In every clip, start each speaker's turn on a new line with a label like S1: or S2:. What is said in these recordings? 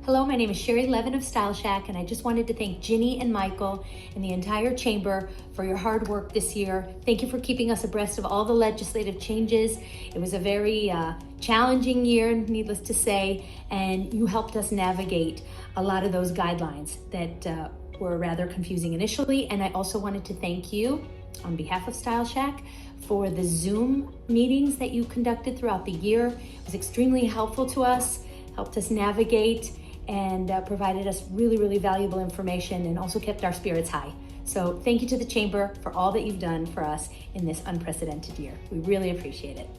S1: Hello, my name is Sherry Levin of Style Shack, and I just wanted to thank Ginny and Michael and the entire chamber for your hard work this year. Thank you for keeping us abreast of all the legislative changes. It was a very challenging year, needless to say, and you helped us navigate a lot of those guidelines that were rather confusing initially. And I also wanted to thank you on behalf of Style Shack for the Zoom meetings that you conducted throughout the year. It was extremely helpful to us, helped us navigate, and provided us really, really valuable information, and also kept our spirits high. So thank you to the Chamber for all that you've done for us in this unprecedented year. We really appreciate it.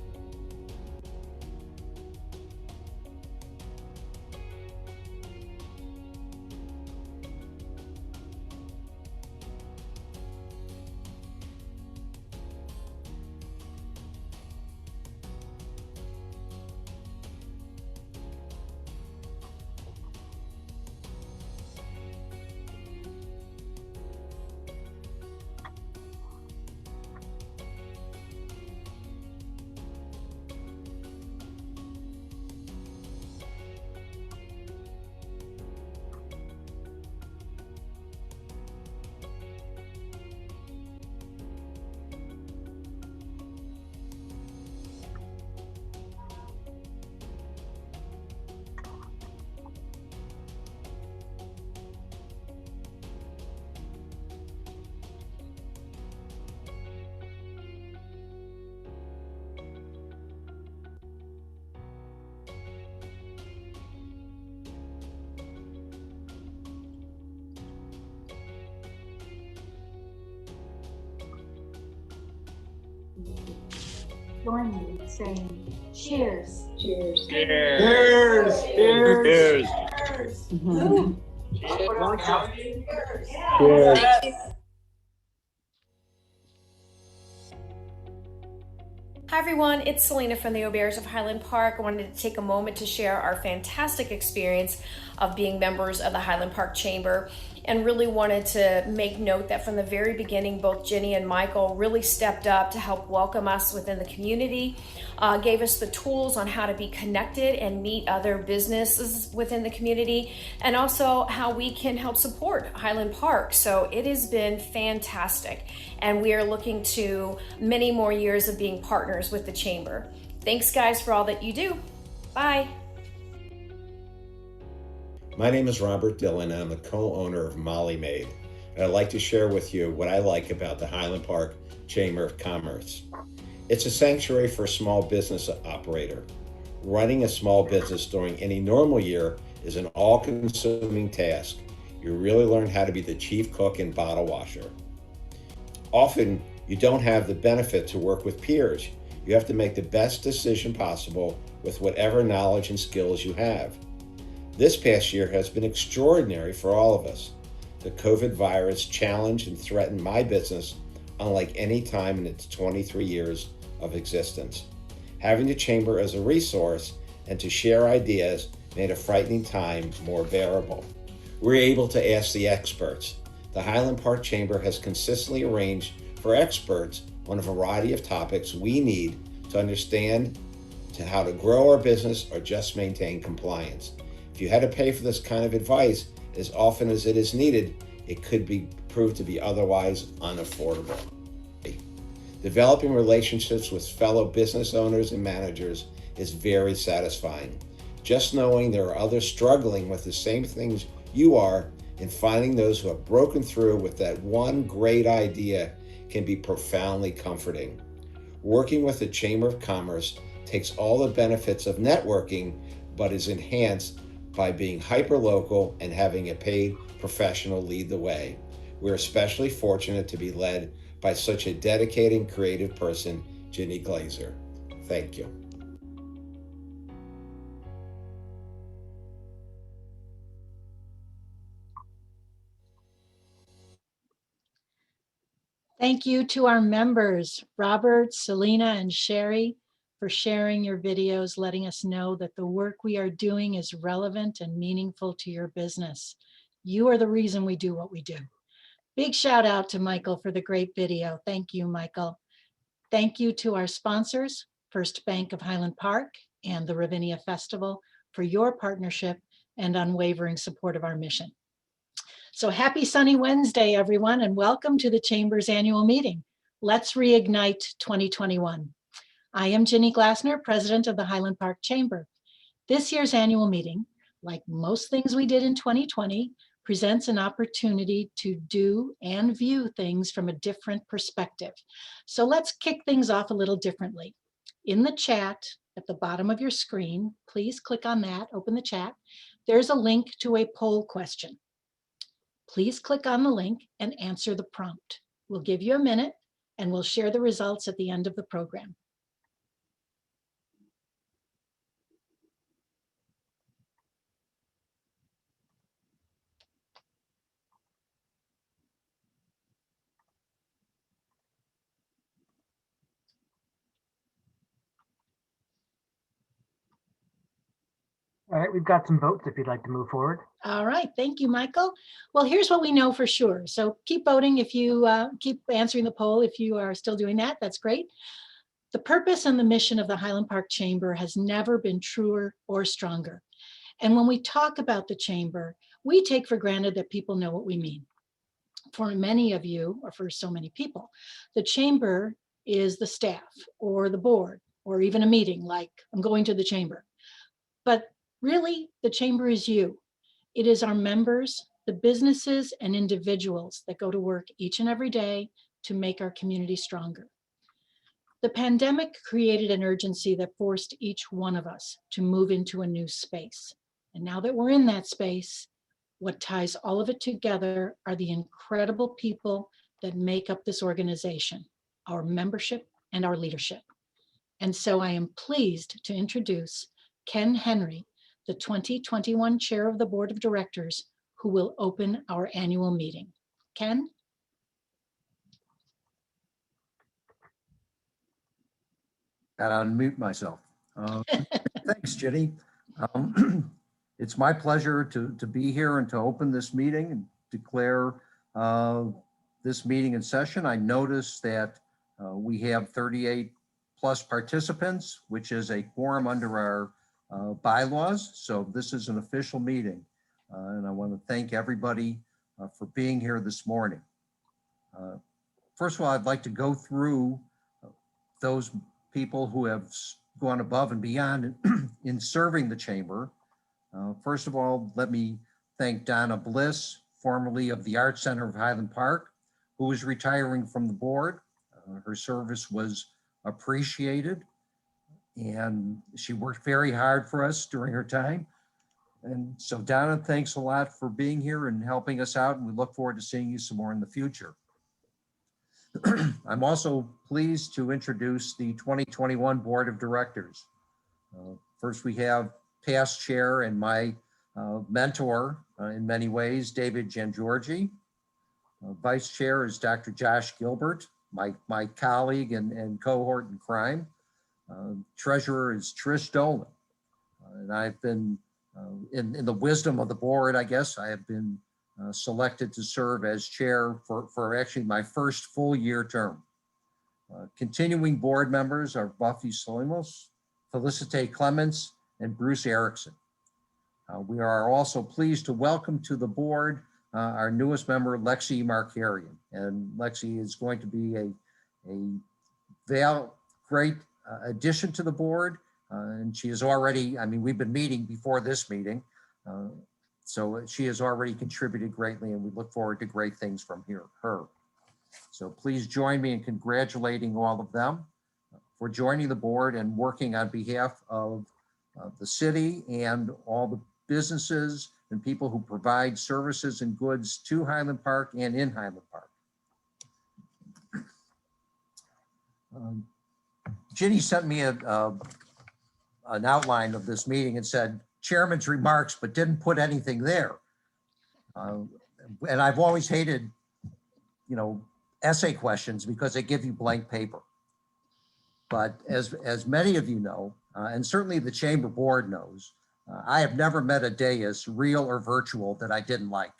S2: Join me in saying cheers.
S3: Cheers.
S4: Cheers.
S3: Cheers.
S4: Cheers.
S5: Hi everyone, it's Selena from the Auberges of Highland Park. I wanted to take a moment to share our fantastic experience of being members of the Highland Park Chamber, and really wanted to make note that from the very beginning, both Ginny and Michael really stepped up to help welcome us within the community, gave us the tools on how to be connected and meet other businesses within the community, and also how we can help support Highland Park. So it has been fantastic, and we are looking to many more years of being partners with the Chamber. Thanks guys for all that you do. Bye.
S6: My name is Robert Dillon, and I'm the co-owner of Molly Maid. And I'd like to share with you what I like about the Highland Park Chamber of Commerce. It's a sanctuary for a small business operator. Running a small business during any normal year is an all-consuming task. You really learn how to be the chief cook and bottle washer. Often, you don't have the benefit to work with peers. You have to make the best decision possible with whatever knowledge and skills you have. This past year has been extraordinary for all of us. The COVID virus challenged and threatened my business unlike any time in its 23 years of existence. Having the Chamber as a resource and to share ideas made a frightening time more bearable. We're able to ask the experts. The Highland Park Chamber has consistently arranged for experts on a variety of topics we need to understand to how to grow our business or just maintain compliance. If you had to pay for this kind of advice as often as it is needed, it could be proved to be otherwise unaffordable. Developing relationships with fellow business owners and managers is very satisfying. Just knowing there are others struggling with the same things you are and finding those who have broken through with that one great idea can be profoundly comforting. Working with the Chamber of Commerce takes all the benefits of networking, but is enhanced by being hyper-local and having a paid professional lead the way. We're especially fortunate to be led by such a dedicated, creative person, Ginny Glazer. Thank you.
S2: Thank you to our members, Robert, Selena, and Sherry, for sharing your videos, letting us know that the work we are doing is relevant and meaningful to your business. You are the reason we do what we do. Big shout out to Michael for the great video. Thank you, Michael. Thank you to our sponsors, First Bank of Highland Park and the Rivenia Festival, for your partnership and unwavering support of our mission. So happy sunny Wednesday, everyone, and welcome to the Chamber's annual meeting. Let's reignite 2021. I am Ginny Glassner, President of the Highland Park Chamber. This year's annual meeting, like most things we did in 2020, presents an opportunity to do and view things from a different perspective. So let's kick things off a little differently. In the chat at the bottom of your screen, please click on that, open the chat. There's a link to a poll question. Please click on the link and answer the prompt. We'll give you a minute and we'll share the results at the end of the program.
S3: All right, we've got some votes if you'd like to move forward.
S2: All right, thank you, Michael. Well, here's what we know for sure. So keep voting if you keep answering the poll. If you are still doing that, that's great. The purpose and the mission of the Highland Park Chamber has never been truer or stronger. And when we talk about the Chamber, we take for granted that people know what we mean. For many of you, or for so many people, the Chamber is the staff or the board, or even a meeting like I'm going to the Chamber. But really, the Chamber is you. It is our members, the businesses and individuals that go to work each and every day to make our community stronger. The pandemic created an urgency that forced each one of us to move into a new space. And now that we're in that space, what ties all of it together are the incredible people that make up this organization, our membership and our leadership. And so I am pleased to introduce Ken Henry, the 2021 Chair of the Board of Directors, who will open our annual meeting. Ken?
S7: Got to unmute myself. Thanks, Ginny. It's my pleasure to be here and to open this meeting and declare this meeting in session. I noticed that we have 38 plus participants, which is a quorum under our bylaws. So this is an official meeting. And I want to thank everybody for being here this morning. First of all, I'd like to go through those people who have gone above and beyond in serving the Chamber. First of all, let me thank Donna Bliss, formerly of the Art Center of Highland Park, who is retiring from the board. Her service was appreciated, and she worked very hard for us during her time. And so Donna, thanks a lot for being here and helping us out, and we look forward to seeing you some more in the future. I'm also pleased to introduce the 2021 Board of Directors. First, we have past chair and my mentor in many ways, David Giangiorgi. Vice chair is Dr. Josh Gilbert, my colleague and cohort in crime. Treasurer is Trish Dolan. And I've been, in the wisdom of the board, I guess, I have been selected to serve as chair for actually my first full year term. Continuing board members are Buffy Solimos, Felicite Clements, and Bruce Erickson. We are also pleased to welcome to the board our newest member, Lexi Markarian. And Lexi is going to be a great addition to the board. And she is already, I mean, we've been meeting before this meeting. So she has already contributed greatly, and we look forward to great things from her. So please join me in congratulating all of them for joining the board and working on behalf of the city and all the businesses and people who provide services and goods to Highland Park and in Highland Park. Ginny sent me an outline of this meeting and said, chairman's remarks, but didn't put anything there. And I've always hated, essay questions because they give you blank paper. But as many of you know, and certainly the Chamber board knows, I have never met a day as real or virtual that I didn't like.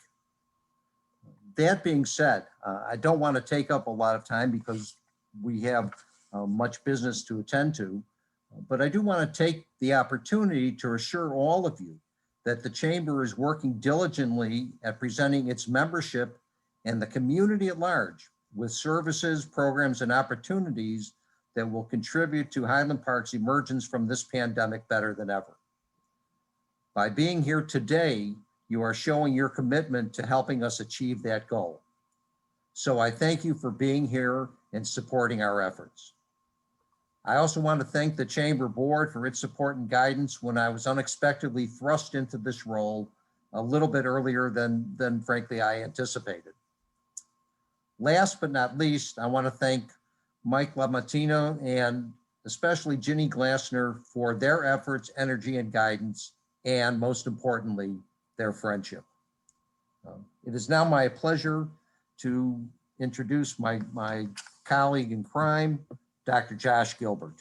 S7: That being said, I don't want to take up a lot of time because we have much business to attend to. But I do want to take the opportunity to assure all of you that the Chamber is working diligently at presenting its membership and the community at large with services, programs, and opportunities that will contribute to Highland Park's emergence from this pandemic better than ever. By being here today, you are showing your commitment to helping us achieve that goal. So I thank you for being here and supporting our efforts. I also want to thank the Chamber Board for its support and guidance when I was unexpectedly thrust into this role a little bit earlier than frankly I anticipated. Last but not least, I want to thank Mike LaMattina and especially Ginny Glassner for their efforts, energy, and guidance, and most importantly, their friendship. It is now my pleasure to introduce my colleague in crime, Dr. Josh Gilbert.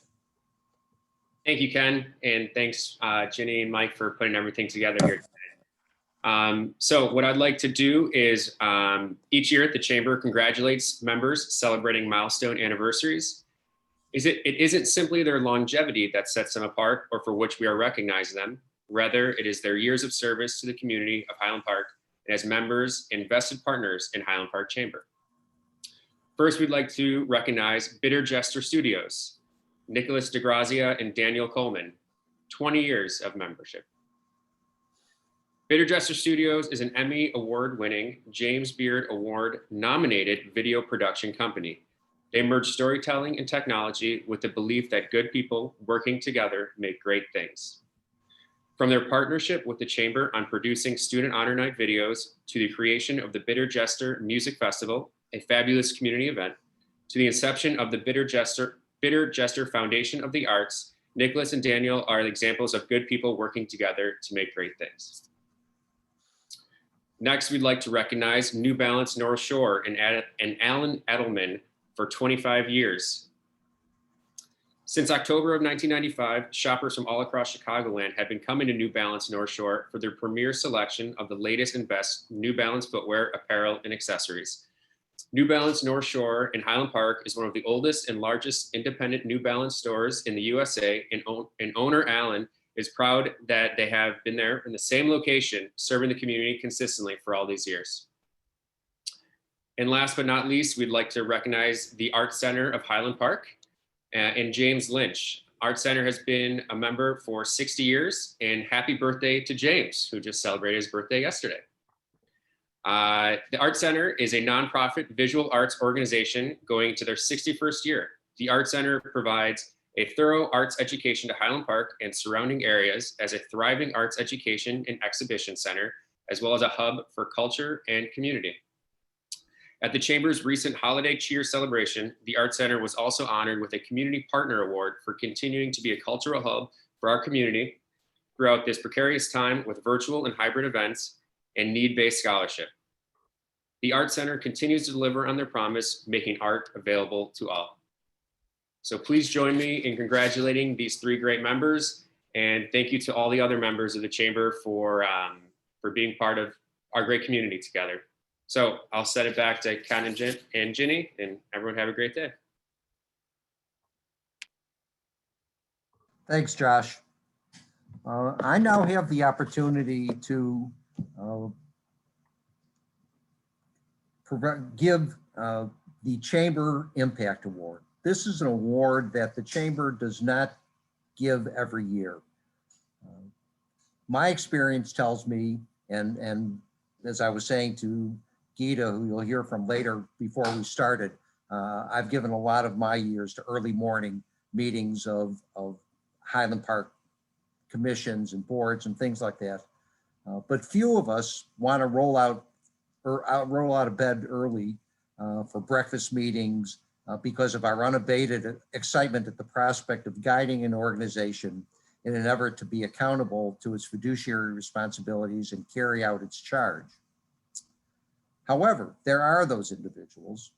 S8: Thank you, Ken, and thanks, Ginny and Mike, for putting everything together here today. So what I'd like to do is each year the Chamber congratulates members celebrating milestone anniversaries. It isn't simply their longevity that sets them apart or for which we are recognizing them. Rather, it is their years of service to the community of Highland Park and as members and vested partners in Highland Park Chamber. First, we'd like to recognize Bitter Jester Studios, Nicholas DeGrazia and Daniel Coleman, 20 years of membership. Bitter Jester Studios is an Emmy Award-winning, James Beard Award-nominated video production company. They merge storytelling and technology with the belief that good people working together make great things. From their partnership with the Chamber on producing Student Honor Night videos to the creation of the Bitter Jester Music Festival, a fabulous community event, to the inception of the Bitter Jester Foundation of the Arts, Nicholas and Daniel are examples of good people working together to make great things. Next, we'd like to recognize New Balance North Shore and Alan Edelman for 25 years. Since October of 1995, shoppers from all across Chicagoland have been coming to New Balance North Shore for their premier selection of the latest and best New Balance footwear, apparel, and accessories. New Balance North Shore in Highland Park is one of the oldest and largest independent New Balance stores in the USA, and owner Alan is proud that they have been there in the same location, serving the community consistently for all these years. And last but not least, we'd like to recognize the Art Center of Highland Park and James Lynch. Art Center has been a member for 60 years, and happy birthday to James, who just celebrated his birthday yesterday. The Art Center is a nonprofit visual arts organization going to their 61st year. The Art Center provides a thorough arts education to Highland Park and surrounding areas as a thriving arts education and exhibition center, as well as a hub for culture and community. At the Chamber's recent holiday cheer celebration, the Art Center was also honored with a Community Partner Award for continuing to be a cultural hub for our community throughout this precarious time with virtual and hybrid events and need-based scholarship. The Art Center continues to deliver on their promise, making art available to all. So please join me in congratulating these three great members, and thank you to all the other members of the Chamber for being part of our great community together. So I'll set it back to Ken and Ginny, and everyone have a great day.
S7: Thanks, Josh. I now have the opportunity to give the Chamber Impact Award. This is an award that the Chamber does not give every year. My experience tells me, and as I was saying to Ghida, who you'll hear from later before we started, I've given a lot of my years to early morning meetings of Highland Park commissions and boards and things like that. But few of us want to roll out of bed early for breakfast meetings because of our unabated excitement at the prospect of guiding an organization in an effort to be accountable to its fiduciary responsibilities and carry out its charge. However, there are those individuals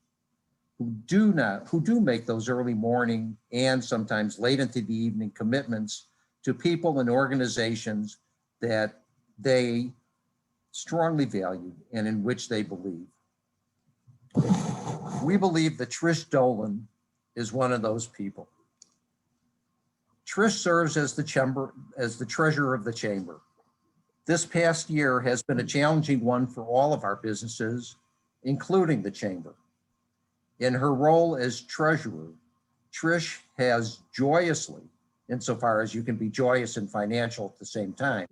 S7: who do make those early morning and sometimes late into the evening commitments to people and organizations that they strongly value and in which they believe. We believe that Trish Dolan is one of those people. Trish serves as the treasurer of the Chamber. This past year has been a challenging one for all of our businesses, including the Chamber. In her role as treasurer, Trish has joyously, insofar as you can be joyous and financial at the same time,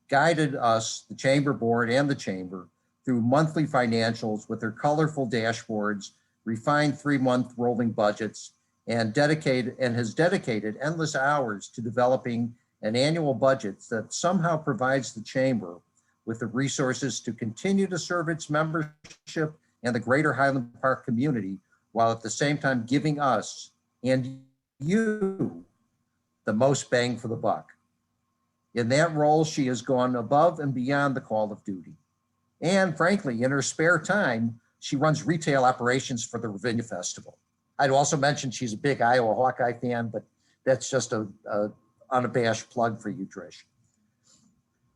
S7: guided us, the Chamber Board and the Chamber, through monthly financials with their colorful dashboards, refined 3-month rolling budgets, and has dedicated endless hours to developing an annual budget that somehow provides the Chamber with the resources to continue to serve its membership and the greater Highland Park community, while at the same time giving us and you the most bang for the buck. In that role, she has gone above and beyond the call of duty. And frankly, in her spare time, she runs retail operations for the Rivenia Festival. I'd also mention she's a big Iowa Hawkeye fan, but that's just a unabashed plug for you, Trish.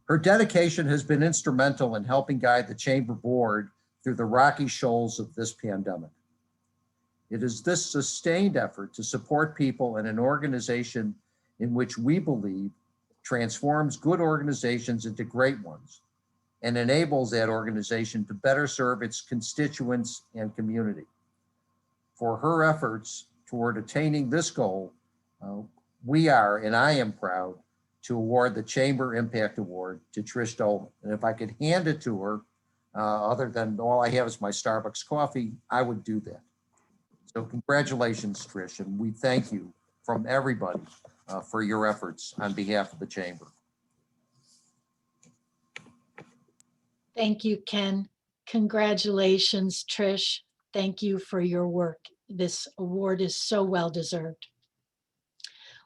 S7: Her dedication has been instrumental in helping guide the Chamber Board through the rocky shoals of this pandemic. It is this sustained effort to support people in an organization in which we believe transforms good organizations into great ones and enables that organization to better serve its constituents and community. For her efforts toward attaining this goal, we are, and I am proud, to award the Chamber Impact Award to Trish Dolan. And if I could hand it to her, other than all I have is my Starbucks coffee, I would do that. So congratulations, Trish, and we thank you from everybody for your efforts on behalf of the Chamber.
S2: Thank you, Ken. Congratulations, Trish. Thank you for your work. This award is so well deserved.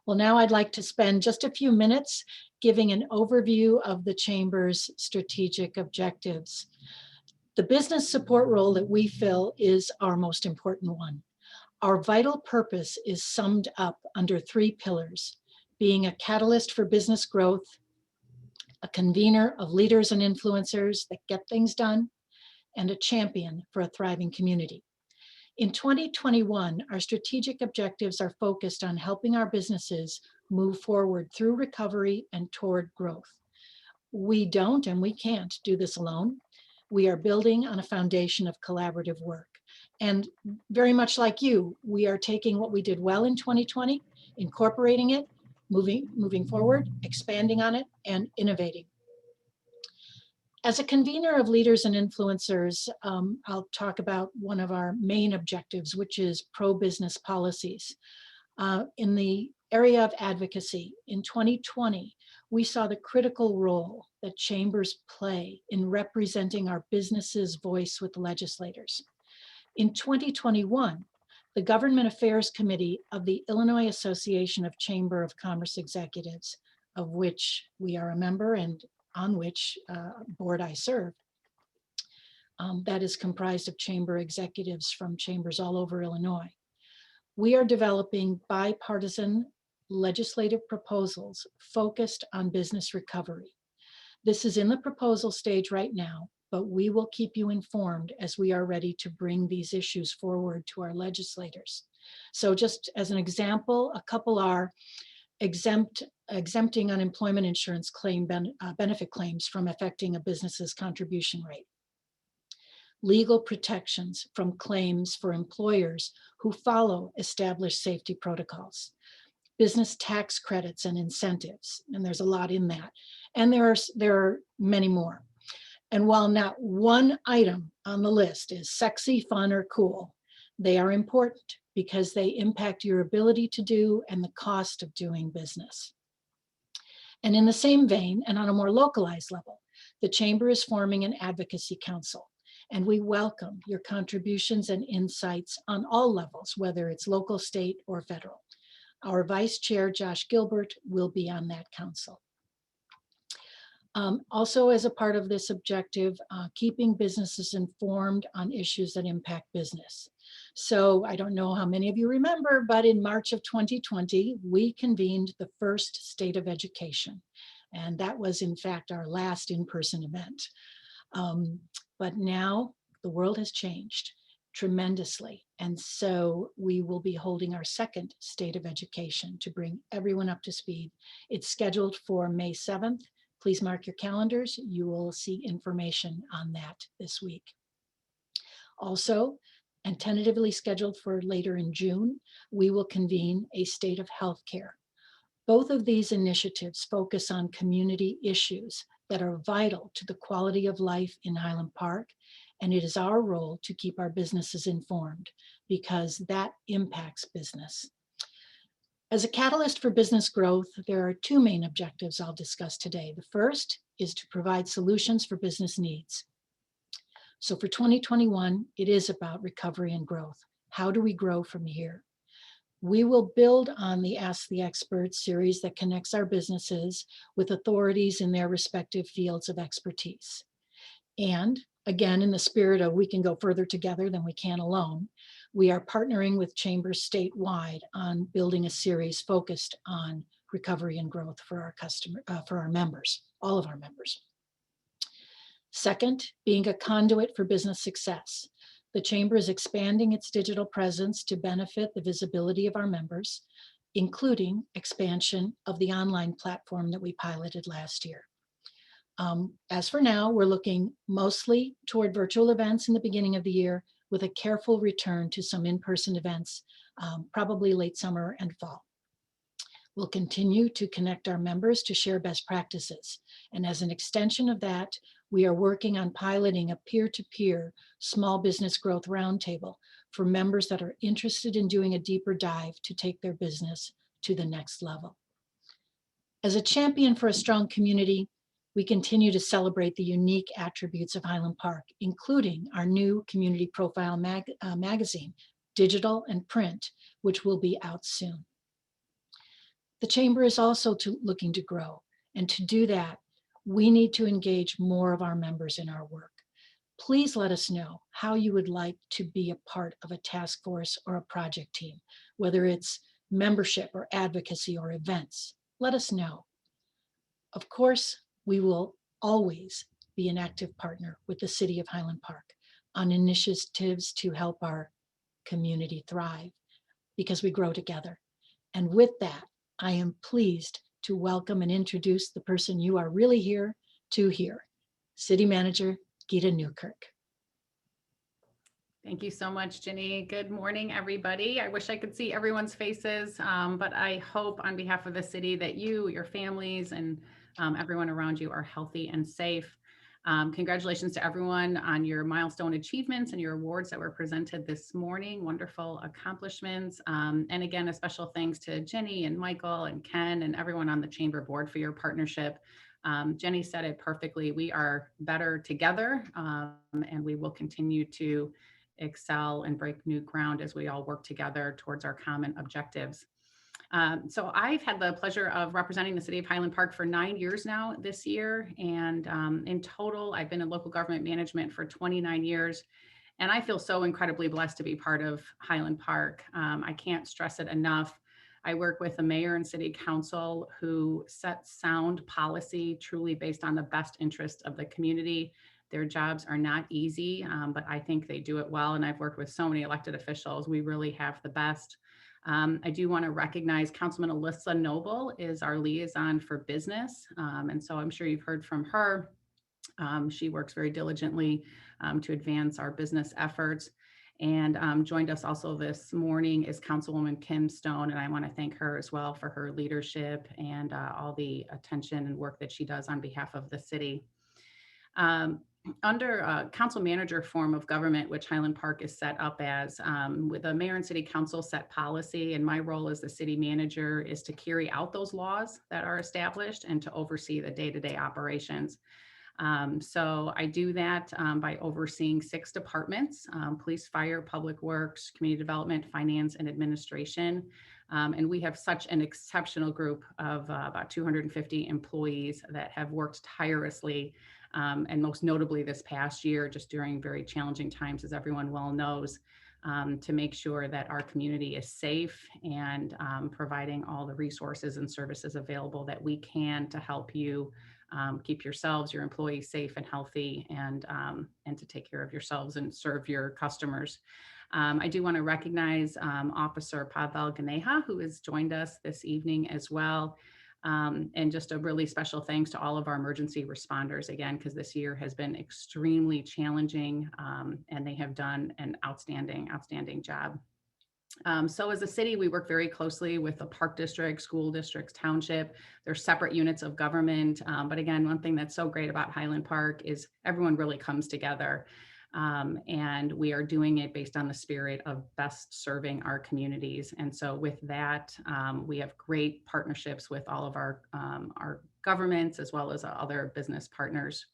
S2: Well, now I'd like to spend just a few minutes giving an overview of the Chamber's strategic objectives. The business support role that we fill is our most important one. Our vital purpose is summed up under 3 pillars: being a catalyst for business growth, a convener of leaders and influencers that get things done, and a champion for a thriving community. In 2021, our strategic objectives are focused on helping our businesses move forward through recovery and toward growth. We don't and we can't do this alone. We are building on a foundation of collaborative work. And very much like you, we are taking what we did well in 2020, incorporating it, moving forward, expanding on it, and innovating. As a convener of leaders and influencers, I'll talk about one of our main objectives, which is pro-business policies. In the area of advocacy, in 2020, we saw the critical role that chambers play in representing our business's voice with legislators. In 2021, the Government Affairs Committee of the Illinois Association of Chamber of Commerce Executives, of which we are a member and on which board I serve, that is comprised of chamber executives from chambers all over Illinois. We are developing bipartisan legislative proposals focused on business recovery. This is in the proposal stage right now, but we will keep you informed as we are ready to bring these issues forward to our legislators. So just as an example, a couple are exempting unemployment insurance benefit claims from affecting a business's contribution rate. Legal protections from claims for employers who follow established safety protocols. Business tax credits and incentives, and there's a lot in that. And there are many more. And while not one item on the list is sexy, fun, or cool, they are important because they impact your ability to do and the cost of doing business. And in the same vein, and on a more localized level, the Chamber is forming an advocacy council, and we welcome your contributions and insights on all levels, whether it's local, state, or federal. Our Vice Chair, Josh Gilbert, will be on that council. Also, as a part of this objective, keeping businesses informed on issues that impact business. So I don't know how many of you remember, but in March of 2020, we convened the first State of Education. And that was in fact our last in-person event. But now the world has changed tremendously. And so we will be holding our second State of Education to bring everyone up to speed. It's scheduled for May 7th Please mark your calendars. You will see information on that this week. Also, and tentatively scheduled for later in June, we will convene a State of Healthcare. Both of these initiatives focus on community issues that are vital to the quality of life in Highland Park, and it is our role to keep our businesses informed because that impacts business. As a catalyst for business growth, there are two main objectives I'll discuss today. The first is to provide solutions for business needs. So for 2021, it is about recovery and growth. How do we grow from here? We will build on the Ask the Experts series that connects our businesses with authorities in their respective fields of expertise. And again, in the spirit of we can go further together than we can alone, we are partnering with chambers statewide on building a series focused on recovery and growth for our members, all of our members. Second, being a conduit for business success. The Chamber is expanding its digital presence to benefit the visibility of our members, including expansion of the online platform that we piloted last year. As for now, we're looking mostly toward virtual events in the beginning of the year with a careful return to some in-person events, probably late summer and fall. We'll continue to connect our members to share best practices. And as an extension of that, we are working on piloting a peer-to-peer small business growth roundtable for members that are interested in doing a deeper dive to take their business to the next level. As a champion for a strong community, we continue to celebrate the unique attributes of Highland Park, including our new community profile magazine, digital and print, which will be out soon. The Chamber is also looking to grow, and to do that, we need to engage more of our members in our work. Please let us know how you would like to be a part of a task force or a project team, whether it's membership or advocacy or events. Let us know. Of course, we will always be an active partner with the City of Highland Park on initiatives to help our community thrive because we grow together. And with that, I am pleased to welcome and introduce the person you are really here to hear, City Manager Ghida Neukirch.
S9: Thank you so much, Ginny. Good morning, everybody. I wish I could see everyone's faces, but I hope on behalf of the city that you, your families, and everyone around you are healthy and safe. Congratulations to everyone on your milestone achievements and your awards that were presented this morning. Wonderful accomplishments. And again, a special thanks to Jenny and Michael and Ken and everyone on the Chamber Board for your partnership. Jenny said it perfectly. We are better together, and we will continue to excel and break new ground as we all work together towards our common objectives. So I've had the pleasure of representing the City of Highland Park for 9 years now this year. And in total, I've been in local government management for 29 years. And I feel so incredibly blessed to be part of Highland Park. I can't stress it enough. I work with the mayor and city council who set sound policy truly based on the best interest of the community. Their jobs are not easy, but I think they do it well. And I've worked with so many elected officials. We really have the best. I do want to recognize Councilman Alyssa Noble is our liaison for business. And so I'm sure you've heard from her. She works very diligently to advance our business efforts. And joined us also this morning is Councilwoman Kim Stone. And I want to thank her as well for her leadership and all the attention and work that she does on behalf of the city. Under a council manager form of government, which Highland Park is set up as, with the mayor and city council set policy, and my role as the city manager is to carry out those laws that are established and to oversee the day-to-day operations. So I do that by overseeing 6 departments: police, fire, public works, community development, finance, and administration. And we have such an exceptional group of about 250 employees that have worked tirelessly. And most notably this past year, just during very challenging times, as everyone well knows, to make sure that our community is safe and providing all the resources and services available that we can to help you keep yourselves, your employees safe and healthy, and to take care of yourselves and serve your customers. I do want to recognize Officer Pavel Ganeha, who has joined us this evening as well. And just a really special thanks to all of our emergency responders again, because this year has been extremely challenging, and they have done an outstanding job. So as a city, we work very closely with the park district, school districts, township. They're separate units of government. But again, one thing that's so great about Highland Park is everyone really comes together. And we are doing it based on the spirit of best serving our communities. And so with that, we have great partnerships with all of our governments as well as other business partners.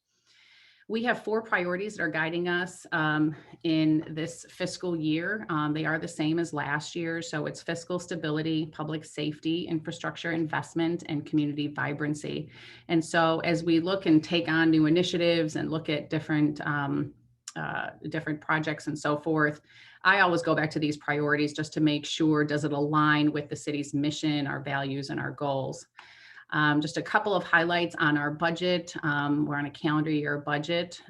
S9: We have 4 priorities that are guiding us in this fiscal year. They are the same as last year. So it's fiscal stability, public safety, infrastructure investment, and community vibrancy. And so as we look and take on new initiatives and look at different projects and so forth, I always go back to these priorities just to make sure, does it align with the city's mission, our values, and our goals? Just a couple of highlights on our budget. We're on a calendar year budget.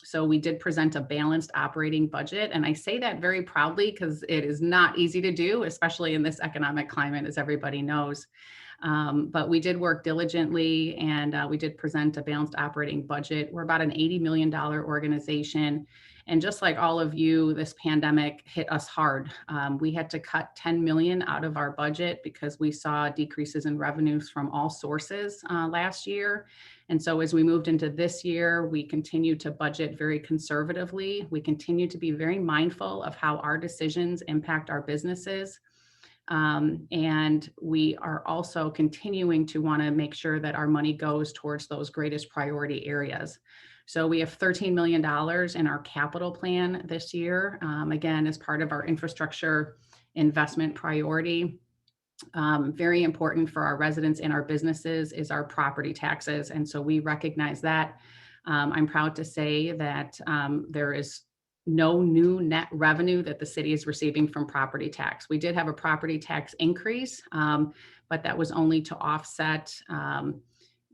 S9: So we did present a balanced operating budget. And I say that very proudly because it is not easy to do, especially in this economic climate, as everybody knows. But we did work diligently, and we did present a balanced operating budget. We're about an $80 million organization. And just like all of you, this pandemic hit us hard. We had to cut 10 million out of our budget because we saw decreases in revenues from all sources last year. And so as we moved into this year, we continue to budget very conservatively. We continue to be very mindful of how our decisions impact our businesses. And we are also continuing to want to make sure that our money goes towards those greatest priority areas. So we have $13 million in our capital plan this year, again, as part of our infrastructure investment priority. Very important for our residents and our businesses is our property taxes. And so we recognize that. I'm proud to say that there is no new net revenue that the city is receiving from property tax. We did have a property tax increase, but that was only to offset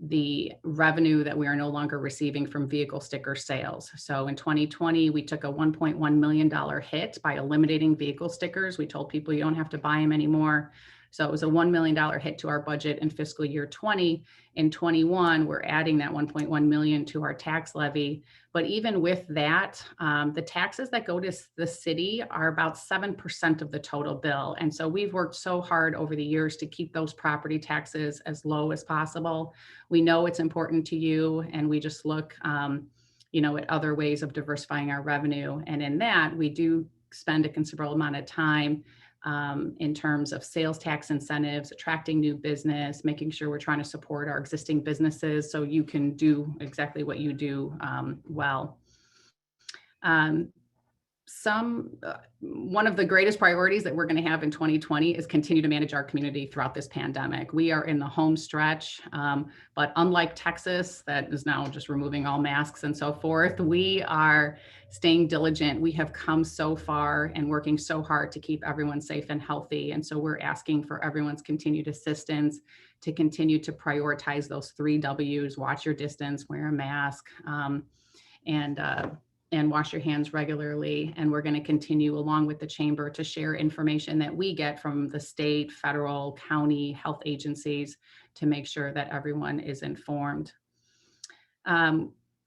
S9: the revenue that we are no longer receiving from vehicle sticker sales. So in 2020, we took a $1.1 million hit by eliminating vehicle stickers. We told people you don't have to buy them anymore. So it was a $1 million hit to our budget in fiscal year 20. In 21, we're adding that 1.1 million to our tax levy. But even with that, the taxes that go to the city are about 7% of the total bill. And so we've worked so hard over the years to keep those property taxes as low as possible. We know it's important to you, and we just look at other ways of diversifying our revenue. And in that, we do spend a considerable amount of time in terms of sales tax incentives, attracting new business, making sure we're trying to support our existing businesses so you can do exactly what you do well. One of the greatest priorities that we're going to have in 2020 is continue to manage our community throughout this pandemic. We are in the home stretch, but unlike Texas, that is now just removing all masks and so forth, we are staying diligent. We have come so far and working so hard to keep everyone safe and healthy. And so we're asking for everyone's continued assistance to continue to prioritize those 3 W's: watch your distance, wear a mask, and wash your hands regularly. And we're going to continue along with the chamber to share information that we get from the state, federal, county health agencies to make sure that everyone is informed.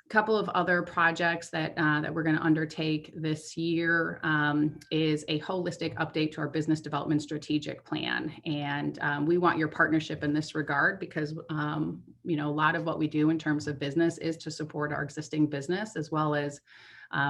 S9: Couple of other projects that we're going to undertake this year is a holistic update to our business development strategic plan. And we want your partnership in this regard because, a lot of what we do in terms of business is to support our existing business as well as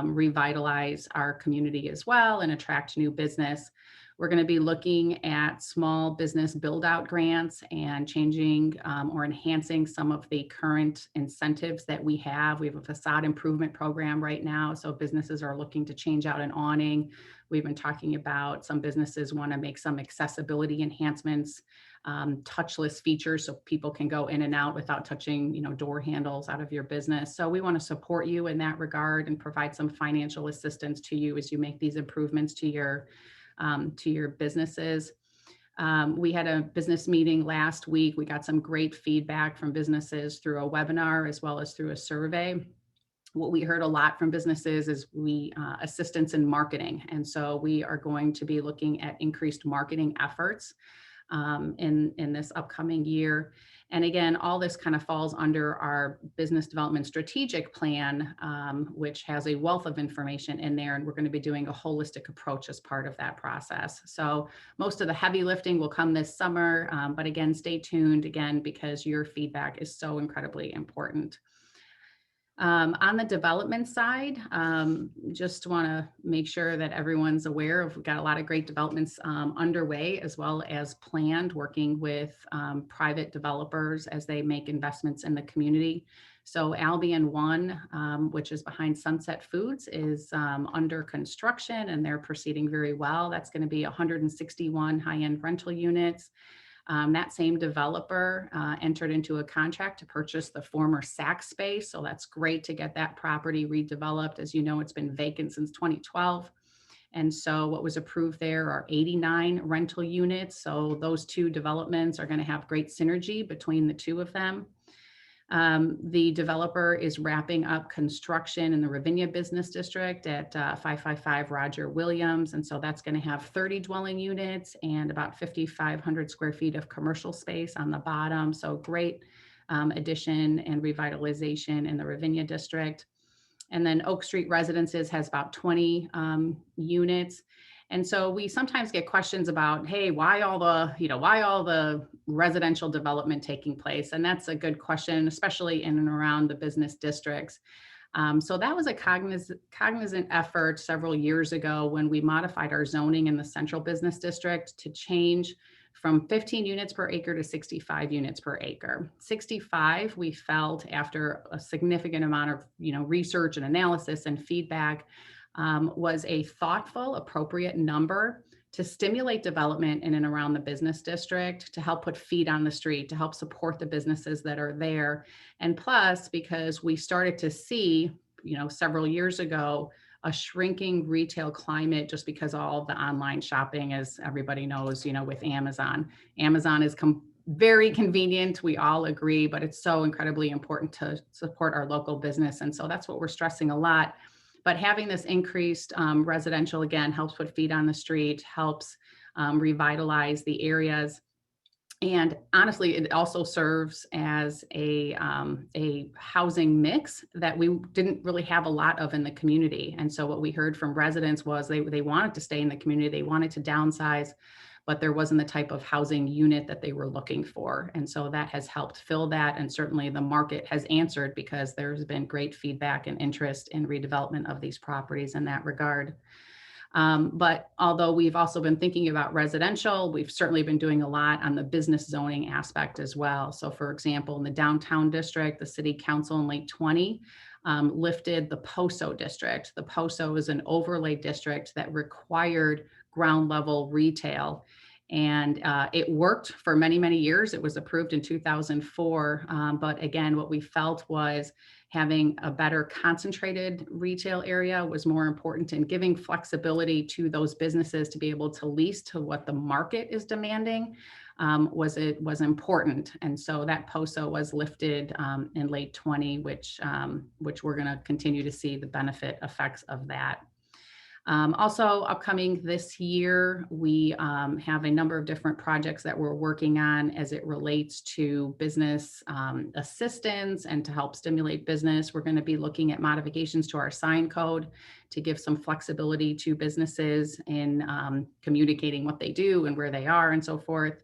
S9: revitalize our community as well and attract new business. We're going to be looking at small business build out grants and changing or enhancing some of the current incentives that we have. We have a facade improvement program right now. So businesses are looking to change out an awning. We've been talking about some businesses want to make some accessibility enhancements, touchless features so people can go in and out without touching, door handles out of your business. So we want to support you in that regard and provide some financial assistance to you as you make these improvements to your businesses. We had a business meeting last week. We got some great feedback from businesses through a webinar as well as through a survey. What we heard a lot from businesses is assistance in marketing. And so we are going to be looking at increased marketing efforts in this upcoming year. And again, all this kind of falls under our business development strategic plan, which has a wealth of information in there. And we're going to be doing a holistic approach as part of that process. So most of the heavy lifting will come this summer. But again, stay tuned again, because your feedback is so incredibly important. On the development side, just want to make sure that everyone's aware of, we've got a lot of great developments underway as well as planned, working with private developers as they make investments in the community. So Albion 1, which is behind Sunset Foods, is under construction and they're proceeding very well. That's going to be 161 high-end rental units. That same developer entered into a contract to purchase the former Saks space. So that's great to get that property redeveloped. As you know, it's been vacant since 2012. And so what was approved there are 89 rental units. So those two developments are going to have great synergy between the two of them. The developer is wrapping up construction in the Rivenia Business District at 555 Roger Williams. And so that's going to have 30 dwelling units and about 5,500 square feet of commercial space on the bottom. So great addition and revitalization in the Rivenia District. And then Oak Street Residences has about 20 units. And so we sometimes get questions about, hey, why all the residential development taking place? And that's a good question, especially in and around the business districts. So that was a cognizant effort several years ago when we modified our zoning in the central business district to change from 15 units per acre to 65 units per acre. 65, we felt after a significant amount of research and analysis and feedback, was a thoughtful, appropriate number to stimulate development in and around the business district, to help put feet on the street, to help support the businesses that are there. And plus, because we started to see, several years ago, a shrinking retail climate just because of all the online shopping, as everybody knows, with Amazon. Amazon is very convenient, we all agree, but it's so incredibly important to support our local business. And so that's what we're stressing a lot. But having this increased residential, again, helps put feet on the street, helps revitalize the areas. And honestly, it also serves as a housing mix that we didn't really have a lot of in the community. And so what we heard from residents was they wanted to stay in the community, they wanted to downsize, but there wasn't the type of housing unit that they were looking for. And so that has helped fill that. And certainly the market has answered because there's been great feedback and interest in redevelopment of these properties in that regard. But although we've also been thinking about residential, we've certainly been doing a lot on the business zoning aspect as well. So for example, in the downtown district, the city council in late 20 lifted the POSO district. The POSO is an overlay district that required ground level retail. And it worked for many, many years. It was approved in 2004. But again, what we felt was having a better concentrated retail area was more important, and giving flexibility to those businesses to be able to lease to what the market is demanding was important. And so that POSO was lifted in late 20, which we're going to continue to see the benefit effects of that. Also upcoming this year, we have a number of different projects that we're working on as it relates to business assistance and to help stimulate business. We're going to be looking at modifications to our sign code to give some flexibility to businesses in communicating what they do and where they are and so forth.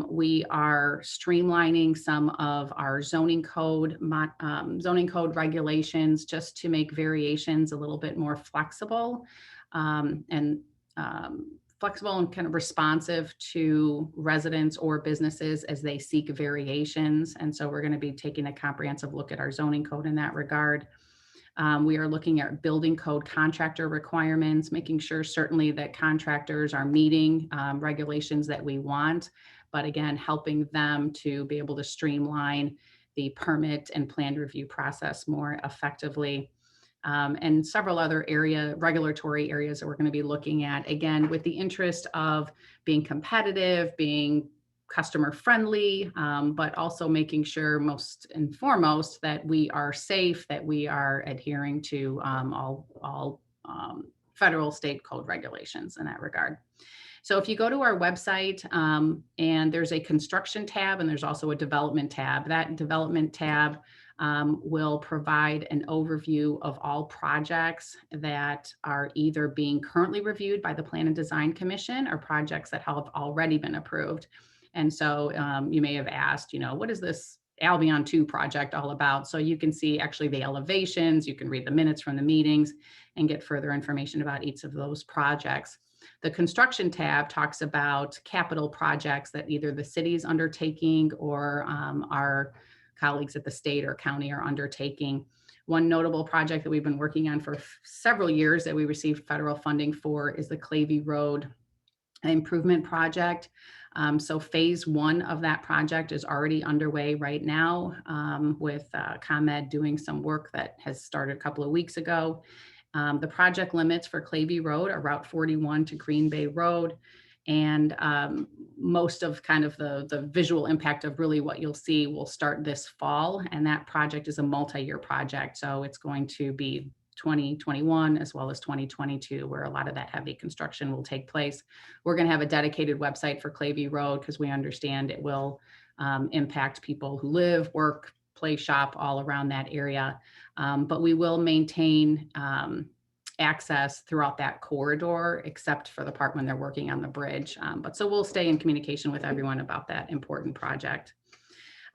S9: We are streamlining some of our zoning code regulations just to make variations a little bit more flexible and kind of responsive to residents or businesses as they seek variations. And so we're going to be taking a comprehensive look at our zoning code in that regard. We are looking at building code contractor requirements, making sure certainly that contractors are meeting regulations that we want, but again, helping them to be able to streamline the permit and plan review process more effectively. And several other regulatory areas that we're going to be looking at, again, with the interest of being competitive, being customer friendly, but also making sure most and foremost that we are safe, that we are adhering to all federal state code regulations in that regard. So if you go to our website and there's a construction tab and there's also a development tab, that development tab will provide an overview of all projects that are either being currently reviewed by the Plan and Design Commission or projects that have already been approved. And so you may have asked, what is this Albion 2 project all about? So you can see actually the elevations, you can read the minutes from the meetings and get further information about each of those projects. The construction tab talks about capital projects that either the city is undertaking or our colleagues at the state or county are undertaking. One notable project that we've been working on for several years that we received federal funding for is the Clavey Road improvement project. So phase 1 of that project is already underway right now with ComEd doing some work that has started a couple of weeks ago. The project limits for Clavey Road are Route 41 to Green Bay Road. And most of kind of the visual impact of really what you'll see will start this fall. And that project is a multi-year project. So it's going to be 2021 as well as 2022, where a lot of that heavy construction will take place. We're going to have a dedicated website for Clavey Road because we understand it will impact people who live, work, play, shop all around that area. But we will maintain access throughout that corridor, except for the part when they're working on the bridge. But so we'll stay in communication with everyone about that important project.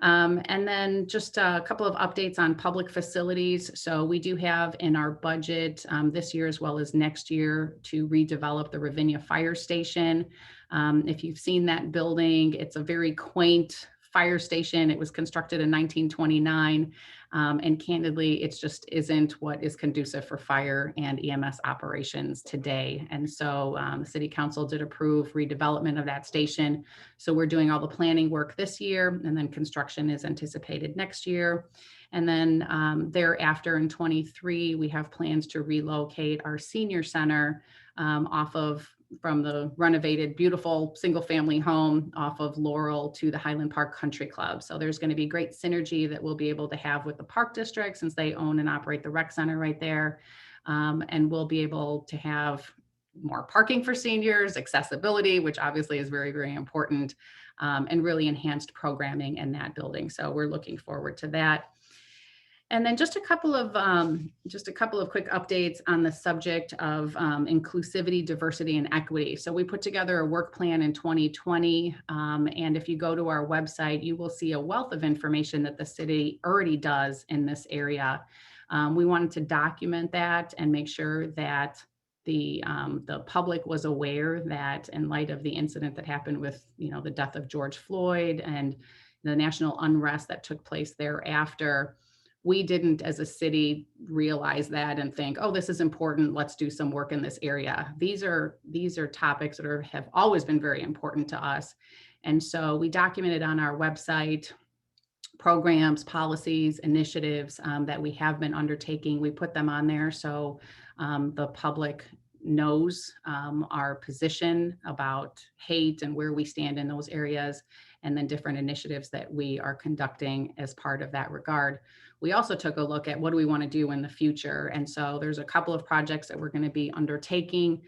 S9: And then just a couple of updates on public facilities. So we do have in our budget this year as well as next year to redevelop the Rivenia Fire Station. If you've seen that building, it's a very quaint fire station. It was constructed in 1929. And candidly, it just isn't what is conducive for fire and EMS operations today. And so the City Council did approve redevelopment of that station. So we're doing all the planning work this year, and then construction is anticipated next year. And then thereafter in 23, we have plans to relocate our senior center from the renovated, beautiful single-family home off of Laurel to the Highland Park Country Club. So there's going to be great synergy that we'll be able to have with the Park District since they own and operate the rec center right there. And we'll be able to have more parking for seniors, accessibility, which obviously is very, very important, and really enhanced programming in that building. So we're looking forward to that. And then just a couple of quick updates on the subject of inclusivity, diversity, and equity. So we put together a work plan in 2020. And if you go to our website, you will see a wealth of information that the city already does in this area. We wanted to document that and make sure that the public was aware that in light of the incident that happened with, the death of George Floyd and the national unrest that took place thereafter, we didn't as a city realize that and think, oh, this is important, let's do some work in this area. These are topics that have always been very important to us. And so we documented on our website programs, policies, initiatives that we have been undertaking. We put them on there so the public knows our position about hate and where we stand in those areas, and then different initiatives that we are conducting as part of that regard. We also took a look at what do we want to do in the future. And so there's a couple of projects that we're going to be undertaking.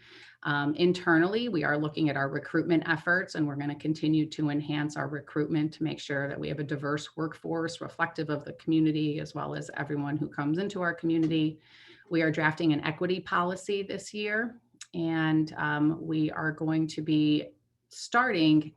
S9: Internally, we are looking at our recruitment efforts, and we're going to continue to enhance our recruitment to make sure that we have a diverse workforce reflective of the community as well as everyone who comes into our community. We are drafting an equity policy this year, and we are going to be starting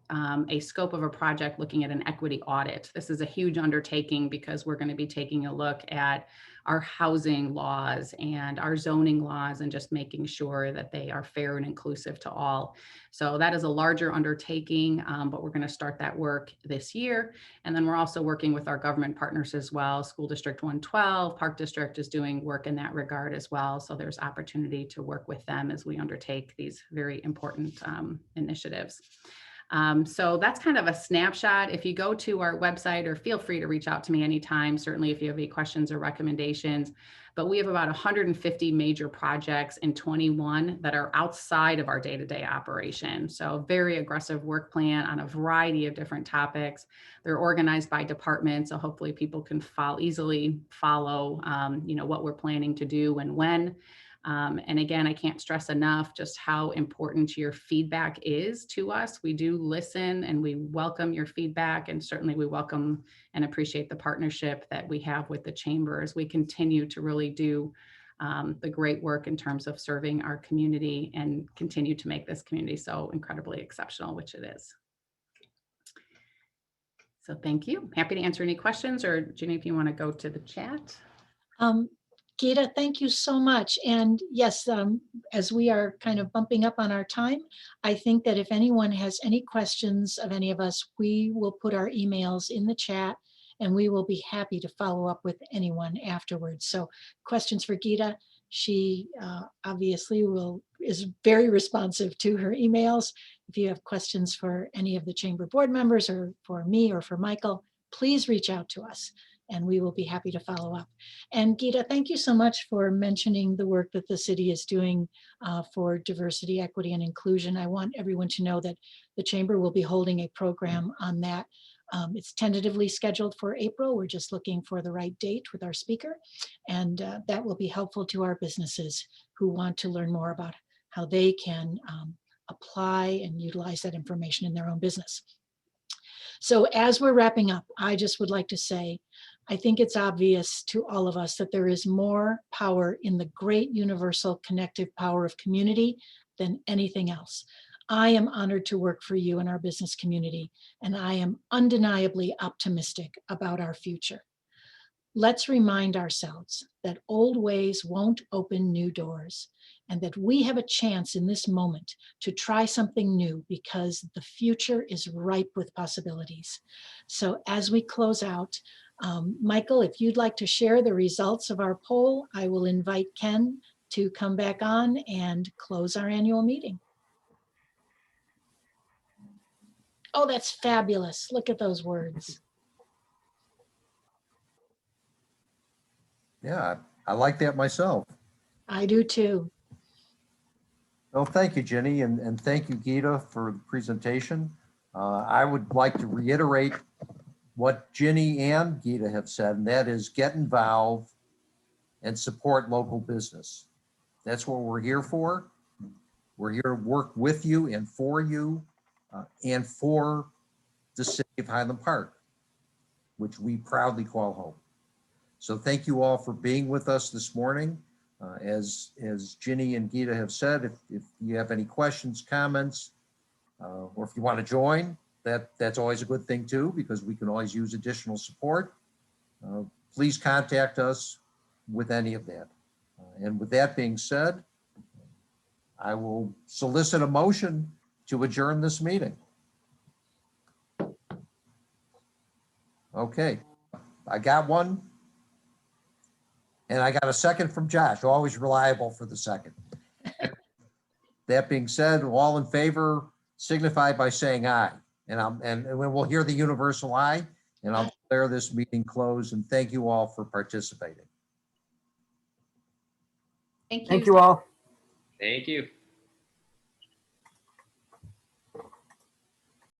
S9: a scope of a project looking at an equity audit. This is a huge undertaking because we're going to be taking a look at our housing laws and our zoning laws and just making sure that they are fair and inclusive to all. So that is a larger undertaking, but we're going to start that work this year. And then we're also working with our government partners as well. School District 112, Park District is doing work in that regard as well. So there's opportunity to work with them as we undertake these very important initiatives. So that's kind of a snapshot. If you go to our website, or feel free to reach out to me anytime, certainly if you have any questions or recommendations, but we have about 150 major projects in 21 that are outside of our day-to-day operation. So very aggressive work plan on a variety of different topics. They're organized by department, so hopefully people can easily follow what we're planning to do and when. And again, I can't stress enough just how important your feedback is to us. We do listen and we welcome your feedback, and certainly we welcome and appreciate the partnership that we have with the chamber as we continue to really do the great work in terms of serving our community and continue to make this community so incredibly exceptional, which it is. So thank you. Happy to answer any questions, or Ginny, if you want to go to the chat.
S2: Ghida, thank you so much. And yes, as we are kind of bumping up on our time, I think that if anyone has any questions of any of us, we will put our emails in the chat and we will be happy to follow up with anyone afterwards. So questions for Ghida, she obviously is very responsive to her emails. If you have questions for any of the chamber board members or for me or for Michael, please reach out to us and we will be happy to follow up. And Ghida, thank you so much for mentioning the work that the city is doing for diversity, equity, and inclusion. I want everyone to know that the chamber will be holding a program on that. It's tentatively scheduled for April. We're just looking for the right date with our speaker. And that will be helpful to our businesses who want to learn more about how they can apply and utilize that information in their own business. So as we're wrapping up, I just would like to say, I think it's obvious to all of us that there is more power in the great universal connective power of community than anything else. I am honored to work for you in our business community, and I am undeniably optimistic about our future. Let's remind ourselves that old ways won't open new doors, and that we have a chance in this moment to try something new because the future is ripe with possibilities. So as we close out, Michael, if you'd like to share the results of our poll, I will invite Ken to come back on and close our annual meeting. Oh, that's fabulous. Look at those words.
S7: Yeah, I like that myself.
S2: I do too.
S7: Well, thank you, Jenny, and thank you, Ghida, for the presentation. I would like to reiterate what Ginny and Ghida have said, and that is get involved and support local business. That's what we're here for. We're here to work with you and for the city of Highland Park, which we proudly call home. So thank you all for being with us this morning. As Ginny and Ghida have said, if you have any questions, comments, or if you want to join, that's always a good thing too, because we can always use additional support. Please contact us with any of that. And with that being said, I will solicit a motion to adjourn this meeting. Okay, I got one. And I got a second from Josh, always reliable for the second. That being said, all in favor signify by saying aye. And we'll hear the universal aye, and I'll declare this meeting closed, and thank you all for participating.
S9: Thank you.
S3: Thank you all.
S8: Thank you.